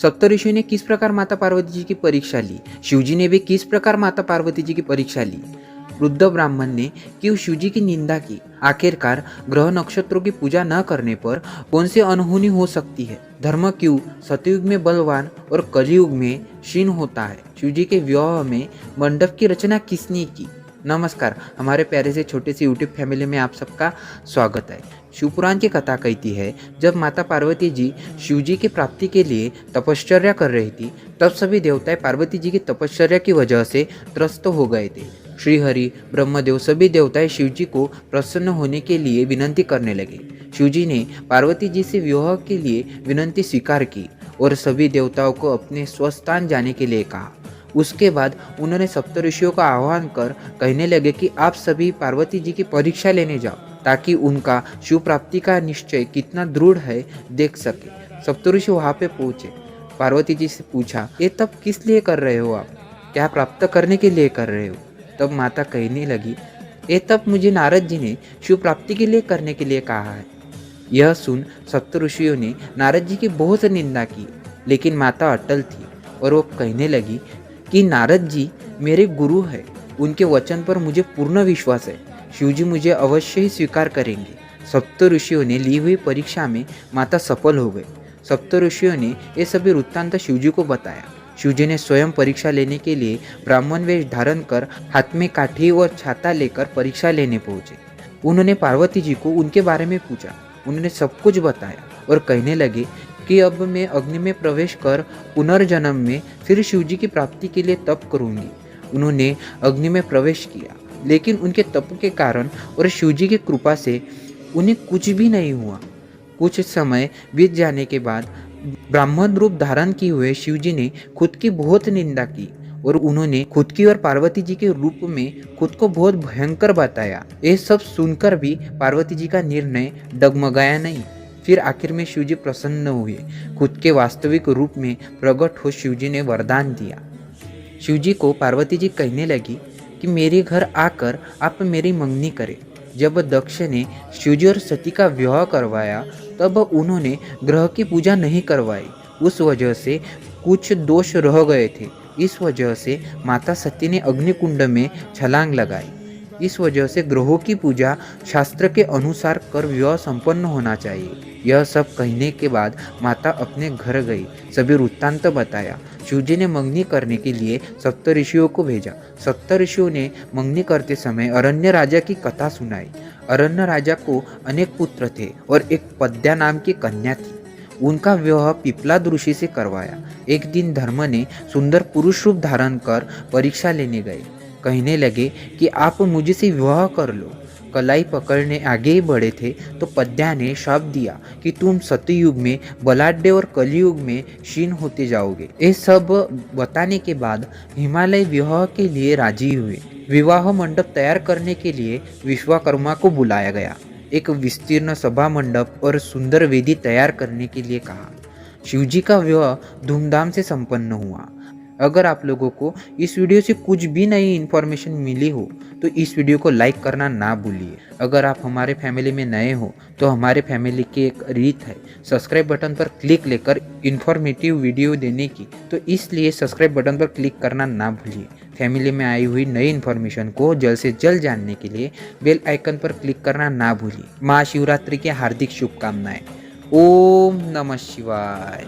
सप्तऋषियों ने किस प्रकार माता पार्वती जी की परीक्षा ली, शिवजी ने भी किस प्रकार माता पार्वती जी की परीक्षा ली। वृद्ध ब्राह्मण ने क्यों शिवजी की निंदा की। आखिरकार ग्रह नक्षत्रों की पूजा न करने पर कौन सी अनहोनी हो सकती है। धर्म क्यों सतयुग में बलवान और कलयुग में क्षीण होता है। शिवजी के विवाह में मंडप की रचना किसने की। नमस्कार, हमारे प्यारे से छोटे से यूट्यूब फैमिली में आप सबका स्वागत है। शिवपुराण की कथा कहती है, जब माता पार्वती जी शिवजी की प्राप्ति के लिए तपश्चर्या कर रही थी, तब सभी देवताएं पार्वती जी की तपश्चर्या की वजह से त्रस्त हो गए थे। श्री हरि, ब्रह्मदेव, सभी देवताएं शिवजी को प्रसन्न होने के लिए विनती करने लगे। शिवजी ने पार्वती जी से विवाह के लिए विनती स्वीकार की और सभी देवताओं को अपने स्वस्थान जाने के लिए कहा। उसके बाद उन्होंने सप्तऋषियों का आह्वान कर कहने लगे कि आप सभी पार्वती जी की परीक्षा लेने जाओ, ताकि उनका शिव प्राप्ति का निश्चय कितना दृढ़ है देख सके। सप्तऋषि वहां पे पहुंचे। पार्वती जी से पूछा, ये तब किस लिए कर रहे हो आप, क्या प्राप्त करने के लिए कर रहे हो। तब माता कहने लगी, ये तब मुझे नारद जी ने शिव प्राप्ति के लिए करने के लिए कहा है। यह सुन सप्तऋषियों ने नारद जी की बहुत निंदा की, लेकिन माता अटल थी और वो कहने लगी कि नारद जी मेरे गुरु है, उनके वचन पर मुझे पूर्ण विश्वास है, शिवजी मुझे अवश्य ही स्वीकार करेंगे। सप्तऋषियों ने ली हुई परीक्षा में माता सफल हो गए। सप्तऋषियों ने ये सभी वृत्तांत शिवजी को बताया। शिवजी ने स्वयं परीक्षा लेने के लिए ब्राह्मण वेश धारण कर हाथ में काठी और छाता लेकर परीक्षा लेने पहुंचे। उन्होंने पार्वती जी को उनके बारे में पूछा। उन्होंने सब कुछ बताया और कहने लगे कि अब मैं अग्नि में प्रवेश कर पुनर्जन्म में फिर शिवजी की प्राप्ति के लिए तप करूंगी। उन्होंने अग्नि में प्रवेश किया, लेकिन उनके तप के कारण और शिवजी की कृपा से उन्हें कुछ भी नहीं हुआ। कुछ समय बीत जाने के बाद ब्राह्मण रूप धारण किए हुए शिवजी ने खुद की बहुत निंदा की और उन्होंने खुद की और पार्वती जी के रूप में खुद को बहुत भयंकर बताया। ये सब सुनकर भी पार्वती जी का निर्णय डगमगाया नहीं। फिर आखिर में शिवजी प्रसन्न हुए। खुद के वास्तविक रूप में प्रकट हो शिवजी ने वरदान दिया। शिवजी को पार्वती जी कहने लगी कि मेरे घर आकर आप मेरी मंगनी करें। जब दक्ष ने शिवजी और सती का विवाह करवाया, तब उन्होंने ग्रह की पूजा नहीं करवाई। उस वजह से कुछ दोष रह गए थे। इस वजह से माता सती ने अग्निकुंड में छलांग लगाई। इस वजह से ग्रहों की पूजा शास्त्र के अनुसार कर विवाह संपन्न होना चाहिए। यह सब कहने के बाद माता अपने घर गई, सभी वृत्तांत बताया। शिवजी ने मंगनी करने के लिए सप्तऋषियों को भेजा। सप्तऋषियों ने मंगनी करते समय अरण्य राजा की कथा सुनाई। अरण्य राजा को अनेक पुत्र थे और एक पद्या नाम की कन्या थी। उनका विवाह पिपलाद ऋषि से करवाया। एक दिन धर्म ने सुंदर पुरुष रूप धारण कर परीक्षा लेने गए। कहने लगे कि आप मुझे से विवाह कर लो। कलाई पकड़ने आगे ही बढ़े थे तो पद्या ने शाप दिया कि तुम सतयुग में बलाढ्य और कलयुग में क्षीण होते जाओगे। ये सब बताने के बाद हिमालय विवाह के लिए राजी हुए। विवाह मंडप तैयार करने के लिए विश्वकर्मा को बुलाया गया। एक विस्तीर्ण सभा मंडप और सुंदर वेदी तैयार करने के लिए कहा। शिवजी का विवाह धूमधाम से संपन्न हुआ। अगर आप लोगों को इस वीडियो से कुछ भी नई इन्फॉर्मेशन मिली हो तो इस वीडियो को लाइक करना ना भूलिए। अगर आप हमारे फैमिली में नए हो तो हमारे फैमिली की एक रीत है सब्सक्राइब बटन पर क्लिक लेकर इन्फॉर्मेटिव वीडियो देने की, तो इसलिए सब्सक्राइब बटन पर क्लिक करना ना भूलिए। फैमिली में आई हुई नई इन्फॉर्मेशन को जल्द से जल्द जानने के लिए बेल आइकन पर क्लिक करना ना भूलिए। महाशिवरात्रि की हार्दिक शुभकामनाएं। ओम नमः शिवाय।